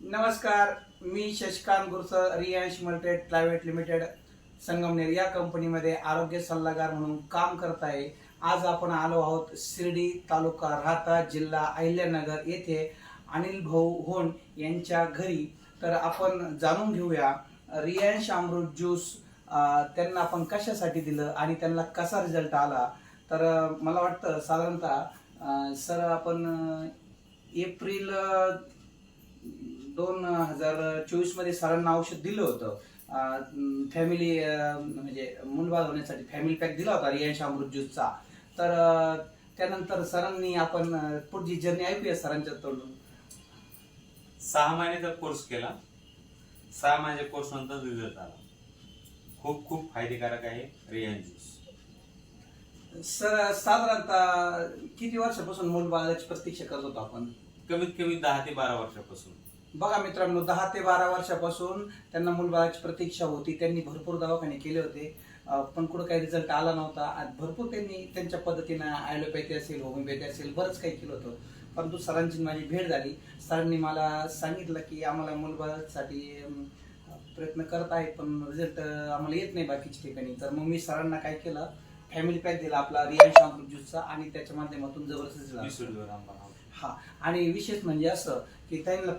नमस्कार, मी Shashikant Gursal, Riyansh मल्टेड private limited Sangamner या कंपनीमध्ये आरोग्य सल्लागार म्हणून काम करत आहे. आज आपण आलो आहोत शिर्डी तालुका राहाता जिल्हा अहिल्यानगर येथे अनिल भाऊ होन यांच्या घरी. तर आपण जाणून घेऊया रियांश अमृत ज्यूस त्यांना आपण कशासाठी दिलं आणि त्यांना कसा रिझल्ट आला. तर मला वाटतं साधारणतः सर आपण एप्रिल 2024 मध्ये सरांना औषध दिलं होतं फॅमिली म्हणजे मुलबाळ होण्यासाठी फॅमिली पॅक दिला होता रियांश अमृत ज्यूसचा. तर त्यानंतर सरांनी आपण पुढची जर्नी ऐकूया सरांच्या तोंडून. 6 महिन्याचा कोर्स केला. 6 महिन्याच्या कोर्स नंतर रिझल्ट आला. खूप खूप फायदेकारक आहे रियांश ज्यूस. सर साधारणतः किती वर्षापासून मुलबाळाची प्रतीक्षा करत होतो आपण? कमीत कमी 10 ते 12 वर्षापासून. बघा मित्रांनो, 10 ते 12 वर्षापासून त्यांना मुलबाळाची प्रतीक्षा होती. त्यांनी भरपूर दवाखाने केले होते, पण कुठं काही रिझल्ट आला नव्हता. आणि भरपूर त्यांनी त्यांच्या पद्धतीनं ॲलोपॅथी असेल, होमिओपॅथी असेल, बरंच काही केलं होतं. परंतु सरांची माझी भेट झाली. सरांनी मला सांगितलं की आम्हाला मुलबाळासाठी प्रयत्न करत आहे, पण रिझल्ट आम्हाला येत नाही बाकीच्या ठिकाणी. तर मग मी सरांना काय केलं, फॅमिली पॅक दिला आपला रियांश अमृत ज्यूसचा आणि त्याच्या माध्यमातून जबरदस्त पिसुडीवर आंबा. हा. आणि विशेष म्हणजे असं की त्यांना